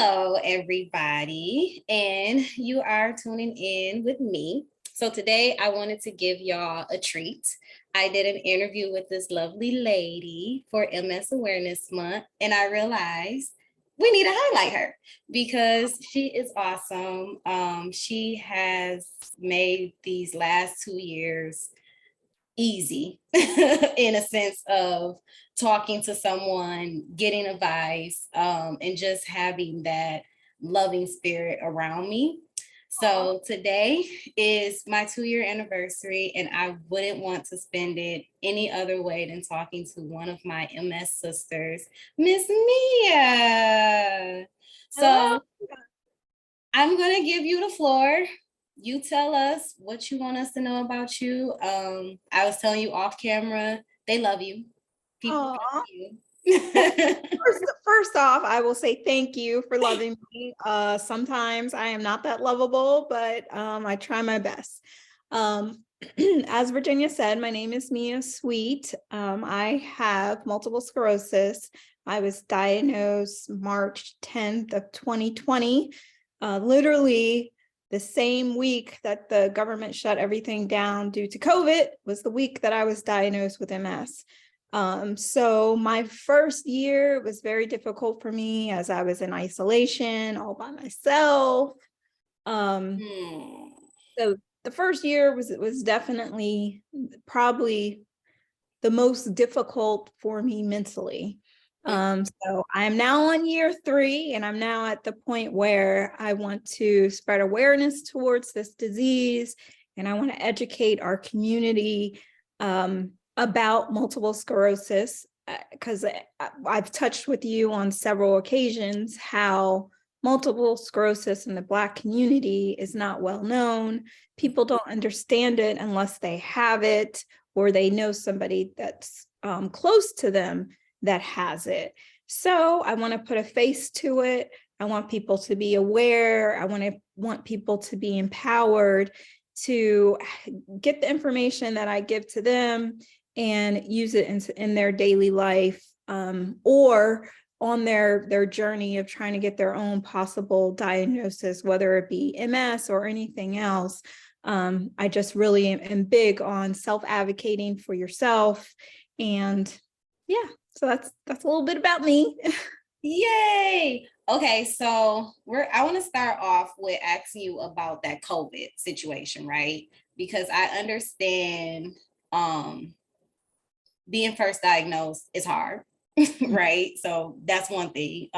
Hello, everybody, and you are tuning in with me. So today I wanted to give y'all a treat. I did an interview with this lovely lady for MS Awareness Month, and I realized we need to highlight her because she is awesome. She has made these last 2 years easy in a sense of talking to someone, getting advice, and just having that loving spirit around me. So today is my 2 year anniversary, and I wouldn't want to spend it any other way than talking to one of my MS sisters, Miss Mia. Hello. So I'm going to give you the floor. You tell us what you want us to know about you. I was telling you off camera, they love you. People love Aw. you. First off, I will say thank you for loving me. Sometimes I am not that lovable, but I try my best. As Virginia said, my name is Mia Sweet. I have multiple sclerosis. I was diagnosed March 10th of 2020, literally the same week that the government shut everything down due to COVID was the week that I was diagnosed with MS. So my first year was very difficult for me as I was in isolation all by myself. So the first year was definitely probably the most difficult for me mentally. So I'm now on year 3, and I'm now at the point where I want to spread awareness towards this disease, and I want to educate our community about multiple sclerosis, because I've touched with you on several occasions how multiple sclerosis in the Black community is not well known. People don't understand it unless they have it or they know somebody that's close to them that has it. So I want to put a face to it. I want people to be aware. I want people to be empowered to get the information that I give to them and use it in their daily life, or on their journey of trying to get their own possible diagnosis, whether it be MS or anything else. I just really am big on self-advocating for yourself. And yeah, so that's a little bit about me. Yay. Okay, so I want to start off with asking you about that COVID situation, right? Because I understand being first diagnosed is hard, right? So that's one thing.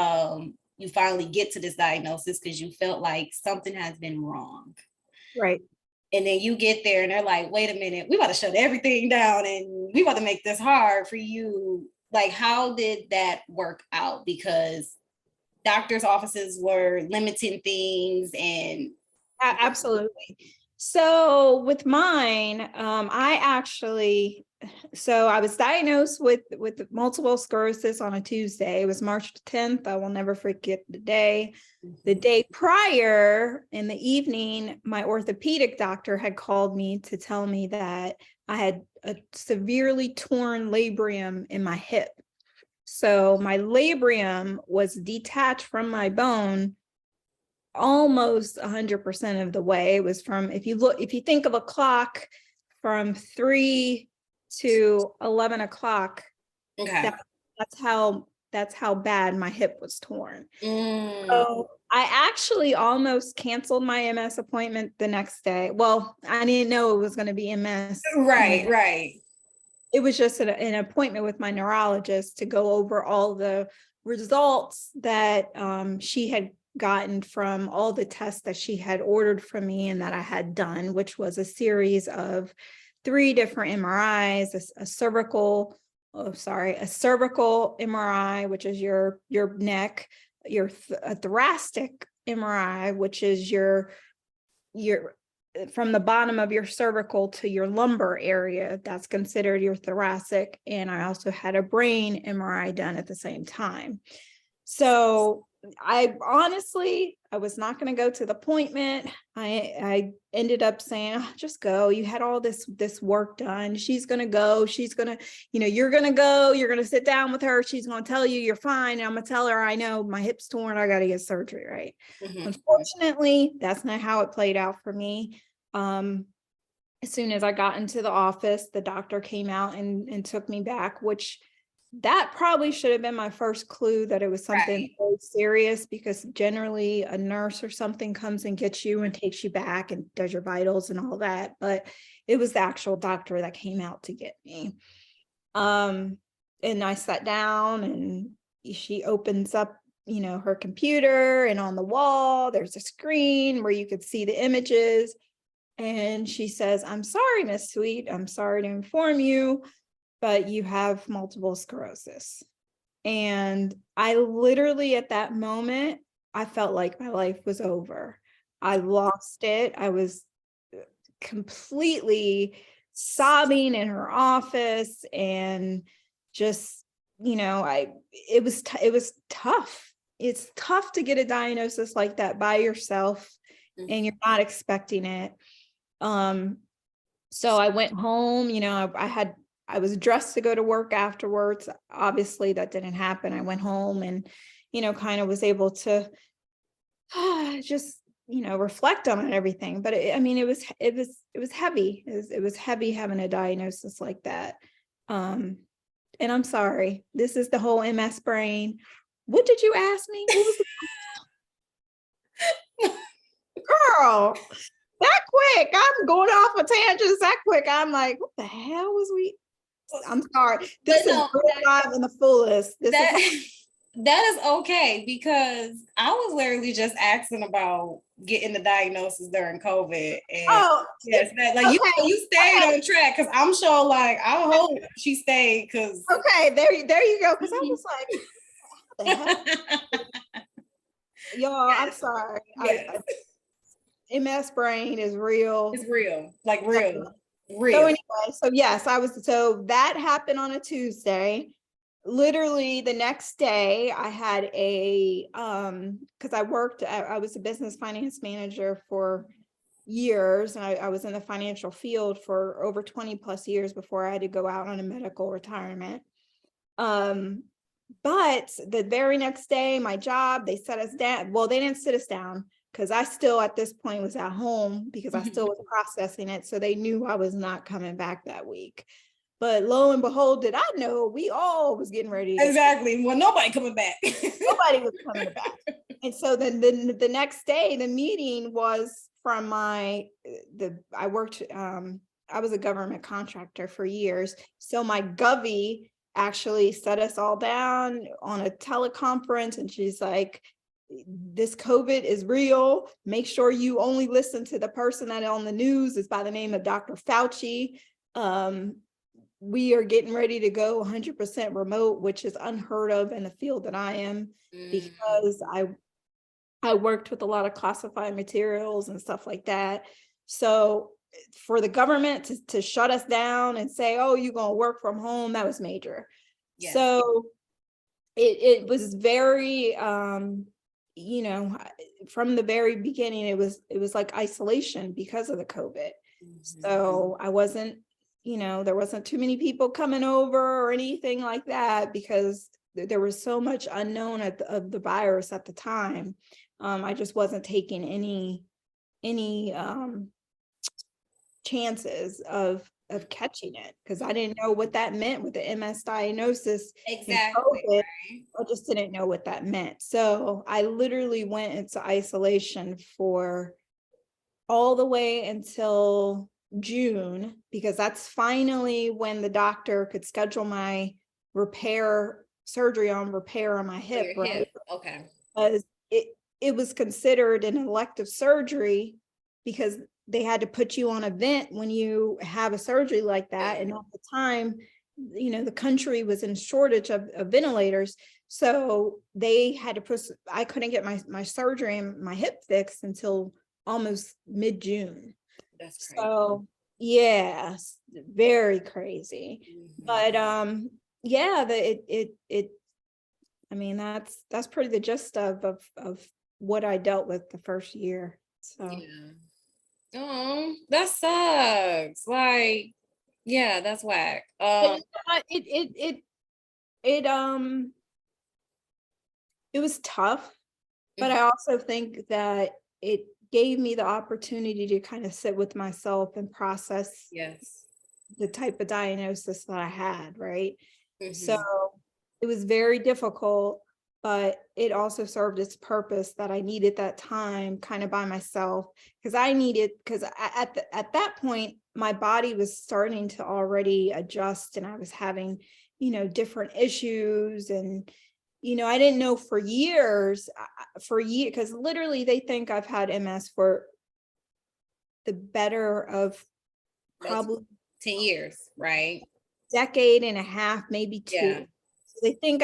You finally get to this diagnosis because you felt like something has been wrong. Right. And then you get there and they're like, wait a minute, we about to shut everything down and we about to make this hard for you. Like, how did that work out? Because doctors' offices were limiting things and Absolutely. So with mine, I was diagnosed with multiple sclerosis on a Tuesday. It was March 10th. I will never forget the day. The day prior in the evening, my orthopedic doctor had called me to tell me that I had a severely torn labrum in my hip. So my labrum was detached from my bone almost 100% of the way. It was from, if you think of a clock from 3 to 11 o'clock, okay. that's how bad my hip was torn. So I actually almost canceled my MS appointment the next day. Well, I didn't know it was going to be MS. Right. It was just an appointment with my neurologist to go over all the results that she had gotten from all the tests that she had ordered from me and that I had done, which was a series of 3 different MRIs, a cervical MRI, which is your neck, a thoracic MRI, which is your from the bottom of your cervical to your lumbar area, that's considered your thoracic. And I also had a brain MRI done at the same time. So I honestly, I was not going to go to the appointment. I ended up saying, "Oh, just go. You had all this work done. She's going to go. She's going to, you're going to go. You're going to sit down with her. She's going to tell you you're fine. And I'm going to tell her, I know my hip's torn. I got to get surgery." Right. Mhm. Unfortunately, that's not how it played out for me. As soon as I got into the office, the doctor came out and took me back, which that probably should have been my first clue that it was something Right. very serious, because generally a nurse or something comes and gets you and takes you back and does your vitals and all that. But it was the actual doctor that came out to get me. And I sat down and she opens up, her computer, and on the wall, there's a screen where you could see the images. And she says, "I'm sorry, Miss Sweet, I'm sorry to inform you, but you have multiple sclerosis." And I literally, at that moment, I felt like my life was over. I lost it. I was completely sobbing in her office, and just, it was tough. It's tough to get a diagnosis like that by yourself, and you're not expecting it. So I went home, I was dressed to go to work afterwards. Obviously that didn't happen. I went home and, kind of was able to just, reflect on everything. But it was heavy. It was heavy having a diagnosis like that. And I'm sorry, this is the whole MS brain. What did you ask me? What was girl? That quick, I'm going off of tangents that quick. I'm like, what the hell was we? I'm sorry. This But is no, real life in the fullest. that that is okay, because I was literally just asking about getting the diagnosis during COVID, and oh, yes, that like okay, you stayed okay, on track, because I'm sure, like, I hope she stayed, because okay. There you go. Because I was like, what the hell, y'all? I'm yes, sorry. yes, MS brain is real. it's real, like real, So real. anyway, so yes, so that happened on a Tuesday. Literally the next day I had because I was a business finance manager for years, and I was in the financial field for over 20 plus years before I had to go out on a medical retirement. But the very next day, my job, they set us down. Well, they didn't sit us down, because I still at this point was at home, because I still was processing it. So they knew I was not coming back that week. But lo and behold, did I know we all was getting ready to get Exactly. Well, nobody coming back. nobody was coming back. And so then the next day, the meeting was from I worked, I was a government contractor for years. So my govy actually set us all down on a teleconference, and she's like, "This COVID is real. Make sure you only listen to the person that on the news is by the name of Dr. Fauci. We are getting ready to go 100% remote," which is unheard of in the field that I am, because I worked with a lot of classified materials and stuff like that. So for the government to shut us down and say, "Oh, you're going to work from home," that was major. Yes. So it was very, from the very beginning, it was like isolation because of the COVID. So I wasn't, there wasn't too many people coming over or anything like that, because there was so much unknown of the virus at the time. I just wasn't taking any chances of catching it, because I didn't know what that meant with the MS diagnosis and Exactly. COVID. I just didn't know what that meant. So I literally went into isolation for all the way until June, because that's finally when the doctor could schedule my surgery on my hip, Your right? hip. Okay. Because it was considered an elective surgery, because they had to put you on a vent when you have a surgery like that. And at the time, the country was in shortage of ventilators. So they had to I couldn't get my surgery and my hip fixed until almost mid-June. That's crazy. So yeah, very crazy. But yeah, I mean, that's pretty the gist of what I dealt with the first year. So Yeah. Oh, that sucks. Like, yeah, that's whack. but you know what? It it was tough, but I also think that it gave me the opportunity to kind of sit with myself and process yes. the type of diagnosis that I had, right? So Mhm. it was very difficult, but it also served its purpose that I needed that time kind of by myself because I needed because at that point my body was starting to already adjust and I was having, different issues and I didn't know for years because literally they think I've had MS for the better of Like probably 10 years, right? decade and a half, maybe Yeah. two. So they think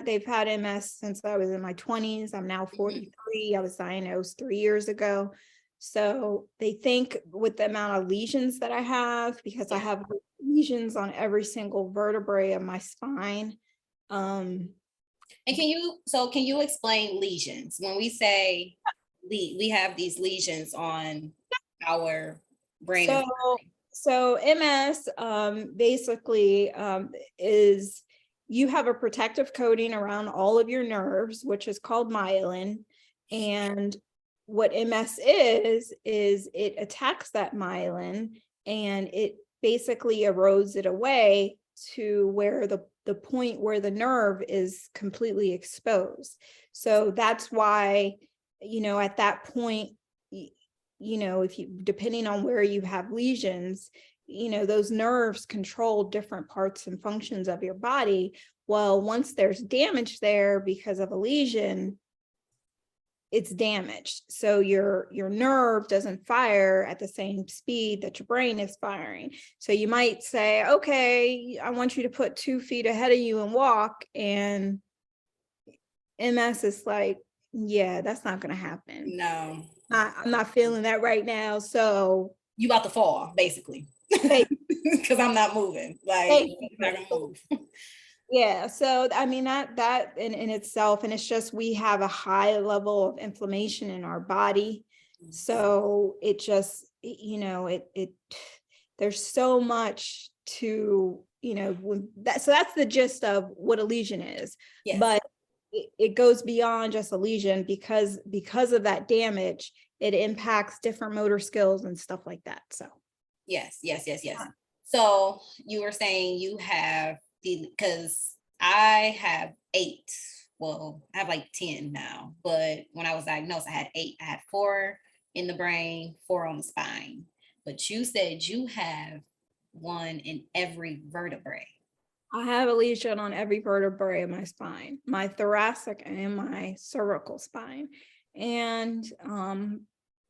they've had MS since I was in my 20s. I'm now Mhm. 43. I was diagnosed 3 years ago. So they think with the amount of lesions that I have, because I Yeah. have lesions on every single vertebrae of my spine. Um, And can you explain lesions? When we say we have these lesions on our brain and so so MS basically is you have a protective coating around all of your nerves, which is called myelin. And what MS is it attacks that myelin and it basically erodes it away to where the point where the nerve is completely exposed. So that's why, at that point, if you, depending on where you have lesions, those nerves control different parts and functions of your body. Well, once there's damage there because of a lesion, it's damaged. So your nerve doesn't fire at the same speed that your brain is firing. So you might say, okay, I want you to put 2 feet ahead of you and walk. And MS is like, yeah, that's not going to happen. no, I'm not feeling that right now. So you about to fall, basically. ba- Because I'm not moving. Like, I'm not basically, gonna move. yeah. So I mean that in itself, and it's just we have a high level of inflammation in our body. So it just, it there's so much to, so that's the gist of what a lesion is. Yes. But it goes beyond just a lesion because of that damage, it impacts different motor skills and stuff like that. So Yes, yes, yes, yes. So you were saying you have because I have 8. Well, I have like 10 now, but when I was diagnosed, I had 8. I had 4 in the brain, 4 on the spine. But you said you have one in every vertebrae. I have a lesion on every vertebrae of my spine, my thoracic and my cervical spine, and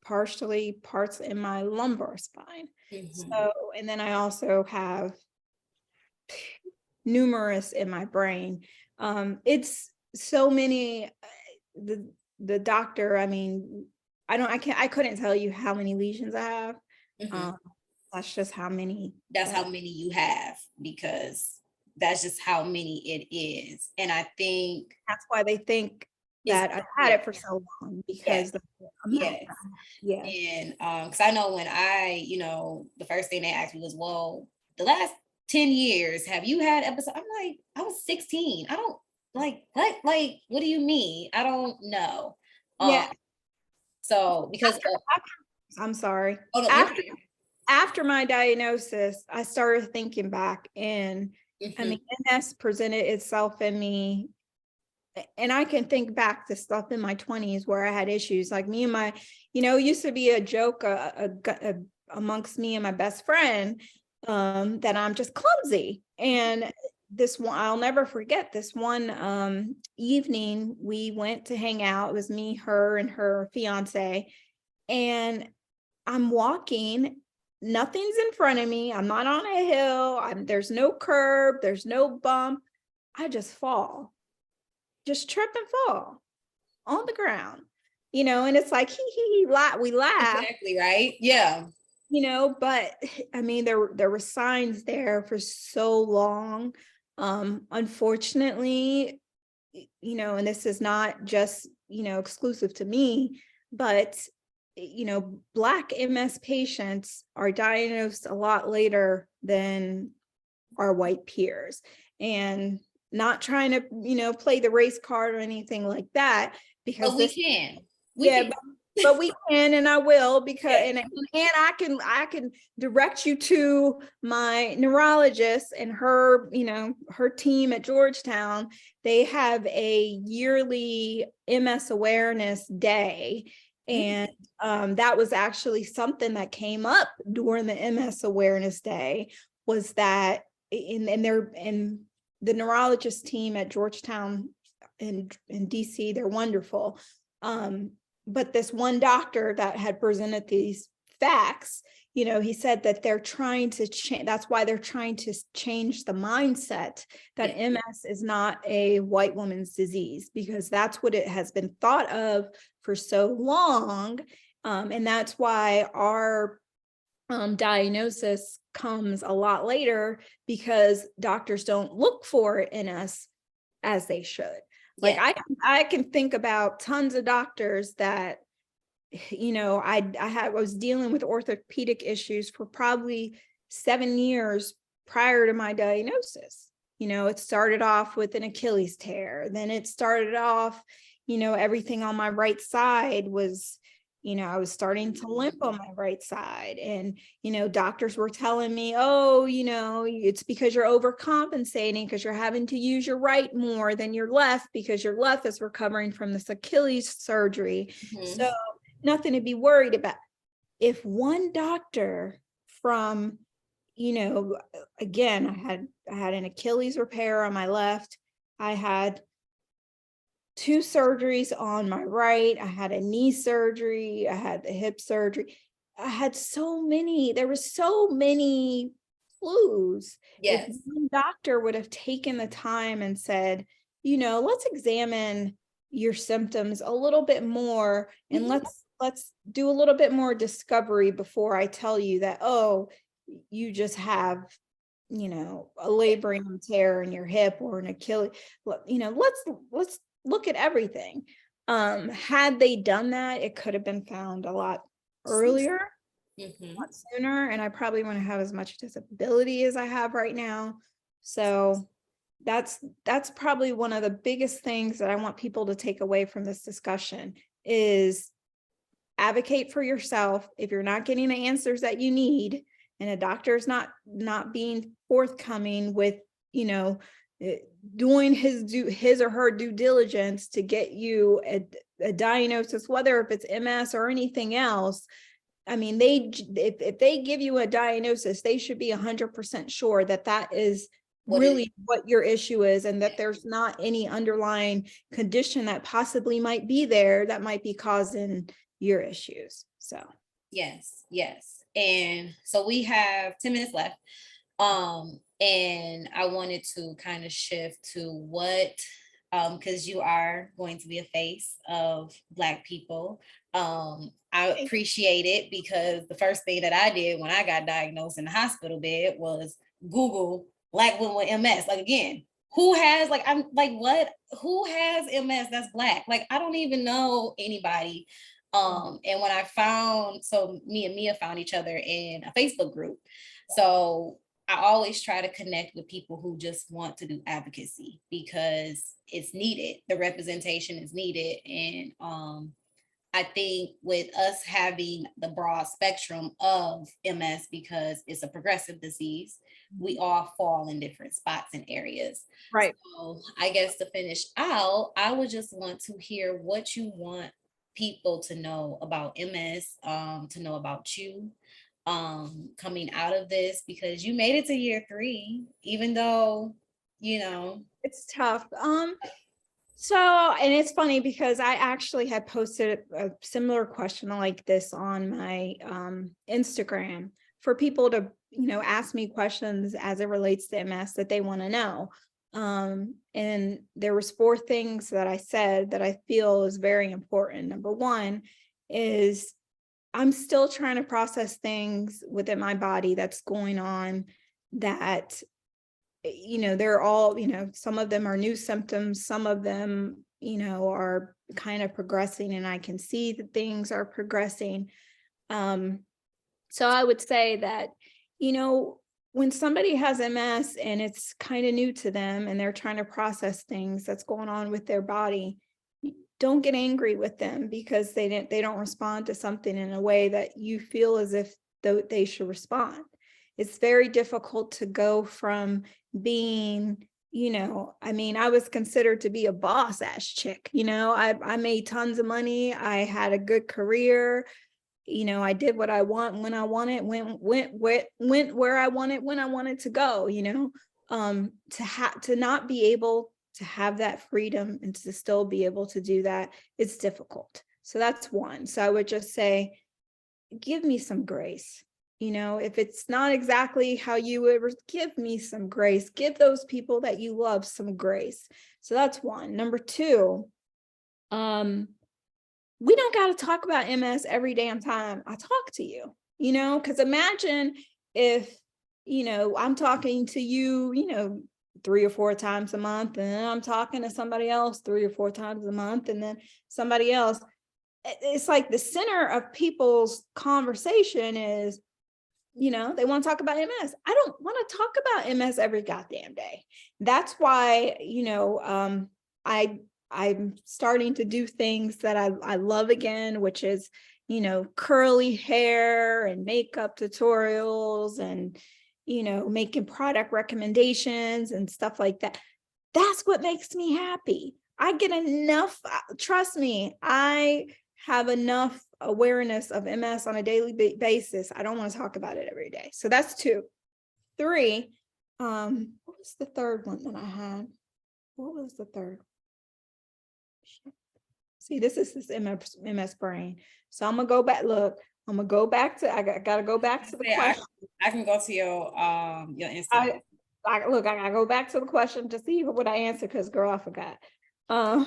partially parts in my lumbar spine. Mhm. So, and then I also have numerous in my brain. It's so many. The doctor, I mean, I couldn't tell you how many lesions I have. Mhm. Um, that's just how many That's how that. many you have because that's just how many it is. And I think That's why they think it's that I've had yeah, it for so long yeah, because the amount. yes. Yeah. And because I know when the first thing they asked me was, well, the last 10 years, have you had episodes? I'm like, I was 16. I don't like what? Like, what do you mean? I don't know. Um, Yeah. so because I'm sorry. oh no, you're After fine. after my diagnosis, I started thinking back and I Mhm. mean, MS presented itself in me. And I can think back to stuff in my 20s where I had issues like me and my, it used to be a joke amongst me and my best friend that I'm just clumsy. And this one, I'll never forget this one evening we went to hang out. It was me, her, and her fiance. And I'm walking, nothing's in front of me. I'm not on a hill. There's no curb, there's no bump. I just fall, just trip and fall on the ground, and it's like, we laugh, Exactly right. Yeah. but I mean, there were signs there for so long. Unfortunately, and this is not just, exclusive to me, but, Black MS patients are diagnosed a lot later than our white peers. And not trying to, play the race card or anything like that, because But we this, can. yeah, Can. but we can, and I will, because Yeah. and I can direct you to my neurologist and her, her team at Georgetown. They have a yearly MS awareness day. And that was actually something that came up during the MS awareness day, was that in the neurologist team at Georgetown in DC, they're wonderful. But this one doctor that had presented these facts, he said that they're trying to change. That's why they're trying to change the mindset that MS is not a white woman's disease, because that's what it has been thought of for so long. And that's why our diagnosis comes a lot later, because doctors don't look for it in us as they should. Like I can think about tons of doctors that, I was dealing with orthopedic issues for probably 7 years prior to my diagnosis. It started off with an Achilles tear. Then it started off, everything on my right side was, I was starting to limp on my right side. And, doctors were telling me, oh, it's because you're overcompensating, because you're having to use your right more than your left, because your left is recovering from this Achilles surgery. So nothing to be worried about. If one doctor from, again, I had an Achilles repair on my left. I had 2 surgeries on my right. I had a knee surgery. I had the hip surgery. I had there were so many clues. Yes. If one doctor would have taken the time and said, let's examine your symptoms a little bit more, and let's do a little bit more discovery before I tell you that, oh, you just have, a labrum tear in your hip or an Achilles. Let's look at everything. Had they done that, it could have been found a lot earlier, a lot sooner, and I probably wouldn't have as much disability as I have right now. So that's probably one of the biggest things that I want people to take away from this discussion is advocate for yourself. If you're not getting the answers that you need, and a doctor is not being forthcoming with, doing his or her due diligence to get you a diagnosis, whether if it's MS or anything else. I mean, if they give you a diagnosis, they should be 100% sure that is really what your issue is, and that there's not any underlying condition that possibly might be there that might be causing your issues. So yes. And so we have 10 minutes left. And I wanted to kind of shift to what, because you are going to be a face of Black people. I appreciate it, because the first thing that I did when I got diagnosed in the hospital bed was Google Black women with MS. Like, again, who has, like, I'm like, what? Who has MS that's Black? Like, I don't even know anybody. And when I found, so me and Mia found each other in a Facebook group. So I always try to connect with people who just want to do advocacy, because it's needed. The representation is needed. And I think with us having the broad spectrum of MS, because it's a progressive disease, we all fall in different spots and areas. right. So I guess to finish out, I would just want to hear what you want people to know about MS, to know about you, coming out of this, because you made it to year 3, even though, It's tough. So, and it's funny because I actually had posted a similar question like this on my Instagram for people to, ask me questions as it relates to MS that they want to know. And there was 4 things that I said that I feel is very important. Number 1 is I'm still trying to process things within my body that's going on that they're all, some of them are new symptoms, some of them, are kind of progressing, and I can see that things are progressing. So I would say that, when somebody has MS and it's kind of new to them and they're trying to process things that's going on with their body, don't get angry with them because they don't respond to something in a way that you feel as if they should respond. It's very difficult to go from being, I was considered to be a boss ass chick. I made tons of money. I had a good career. I did what I want when I wanted, went where I wanted, when I wanted to go, to not be able to have that freedom and to still be able to do that, it's difficult. So that's one. So I would just say, give me some grace. If it's not exactly how you would, give me some grace. Give those people that you love some grace. So that's one. Number two, we don't got to talk about MS every damn time I talk to you, because imagine if, I'm talking to you, 3 or 4 times a month, and then I'm talking to somebody else 3 or 4 times a month, and then somebody else. It's like the center of people's conversation is, they want to talk about MS. I don't want to talk about MS every goddamn day. That's why, I'm starting to do things that I love again, which is, curly hair and makeup tutorials and, making product recommendations and stuff like that. That's what makes me happy. I get enough, trust me, I have enough awareness of MS on a daily basis. I don't want to talk about it every day. So that's 2. 3, what was the third one that I had? What was the third? See, this is this MS brain. So I'm gonna go back. Look, I'm gonna go back to. I gotta go back to the question. I can go to your Instagram. I gotta go back to the question to see what I answered because girl, I forgot. I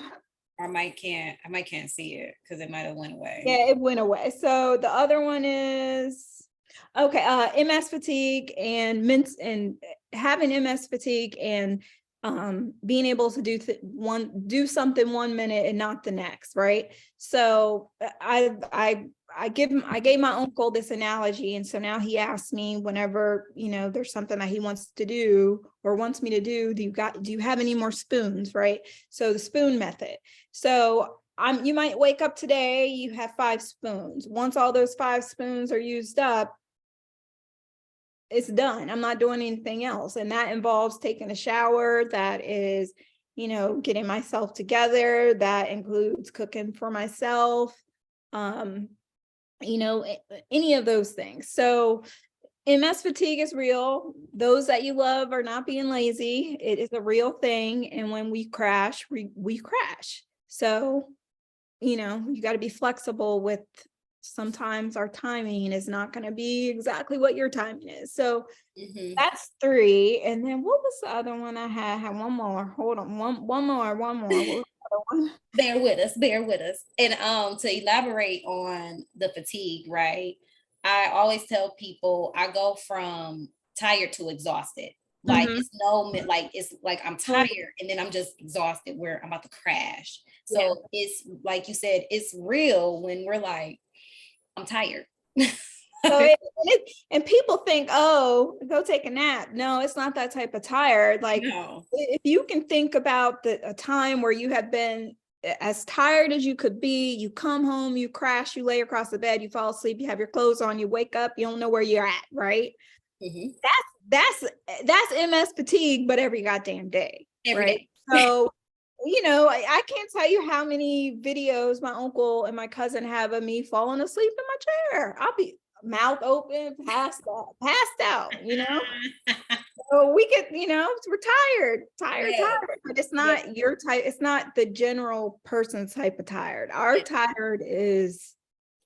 might can't see it because it might have went away. Yeah, it went away. So the other one is okay. MS fatigue and having MS fatigue and being able to do something 1 minute and not the next, right? So I gave my uncle this analogy, and so now he asks me whenever there's something that he wants to do or wants me to do, do you have any more spoons, right? So the spoon method. So you might wake up today, you have 5 spoons. Once all those 5 spoons are used up, it's done. I'm not doing anything else. And that involves taking a shower. That is, getting myself together. That includes cooking for myself. Any of those things. So MS fatigue is real. Those that you love are not being lazy. It is a real thing. And when we crash, we crash. So, you got to be flexible with sometimes our timing is not going to be exactly what your timing is. So that's 3. And then what was the other one I had? I had one more. Hold on. One more. What was the other one? Bear with us. And to elaborate on the fatigue, right? I always tell people I go from tired to exhausted. Like it's it's like I'm tired and then I'm just exhausted where I'm about to crash. So it's like you said, it's real when we're like, I'm tired. So and people think, oh, go take a nap. No, it's not that type of tired. Like if you can think about a time where you have been as tired as you could be, you come home, you crash, you lay across the bed, you fall asleep, you have your clothes on, you wake up, you don't know where you're at, right? That's MS fatigue, but every goddamn day, right? So I can't tell you how many videos my uncle and my cousin have of me falling asleep in my chair. I'll be mouth open, passed out, So we get, we're tired, but it's not your type. It's not the general person's type of tired. Our tired is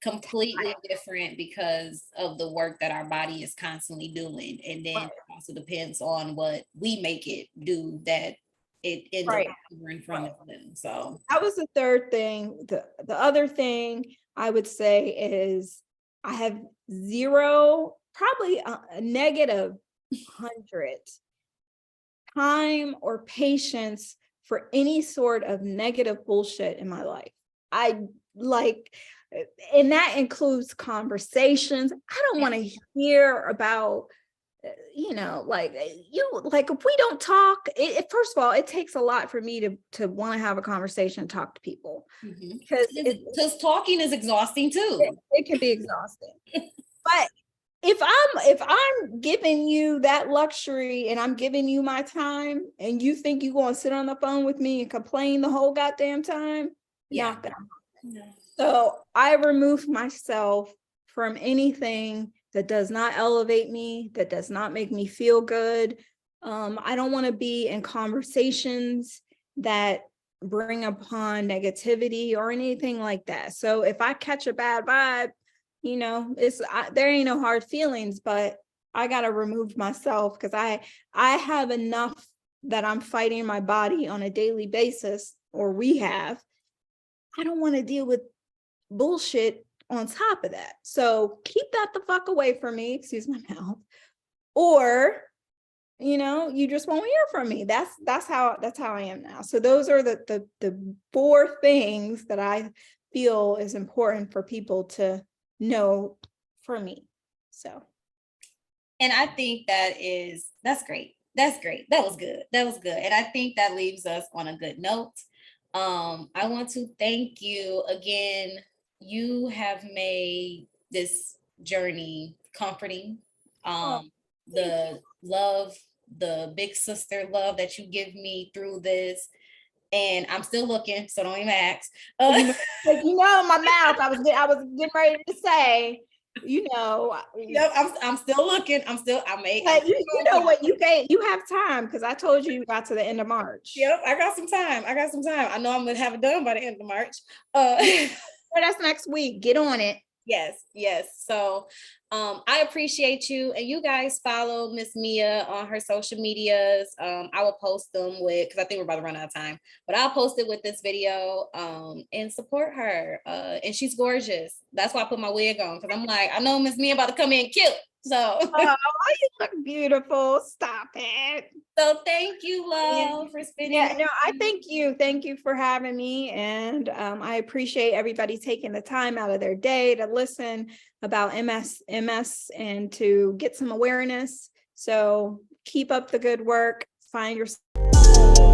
completely different because of the work that our body is constantly doing. And then it also depends on what we make it do that it ends up in front of them. So that was the third thing. The other thing I would say is I have 0, probably a negative 100 time or patience for any sort of negative bullshit in my life. I like, and that includes conversations. I don't want to hear about, like if we don't talk, first of all, it takes a lot for me to want to have a conversation and talk to people, because talking is exhausting too. It can be exhausting. But if I'm giving you that luxury and I'm giving you my time and you think you're going to sit on the phone with me and complain the whole goddamn time, not gonna happen. So I remove myself from anything that does not elevate me, that does not make me feel good. I don't want to be in conversations that bring upon negativity or anything like that. So if I catch a bad vibe, there ain't no hard feelings, but I got to remove myself because I have enough that I'm fighting my body on a daily basis, or we have. I don't want to deal with bullshit on top of that. So keep that the fuck away from me, excuse my mouth. Or, you just won't hear from me. That's how I am now. So those are the 4 things that I feel is important for people to know for me. So, and I think that's great. That's great. That was good. And I think that leaves us on a good note. I want to thank you again. You have made this journey comforting. The love, the big sister love that you give me through this. And I'm still looking, so don't even ask. My mouth, I was getting ready to say, I'm still looking. I may. You know what? You have time because I told you got to the end of March. Yep, I got some time. I know I'm gonna have it done by the end of March. That's next week. Get on it. Yes. So I appreciate you, and you guys follow Miss Mia on her social medias. I will post them because I think we're about to run out of time, but I'll post it with this video and support her. And she's gorgeous. That's why I put my wig on, because I'm like, I know Miss Mia about to come in cute. So you look beautiful. Stop it. So thank you, love, for spending. I thank you. Thank you for having me. And I appreciate everybody taking the time out of their day to listen about MS and to get some awareness. So keep up the good work. Find yourself.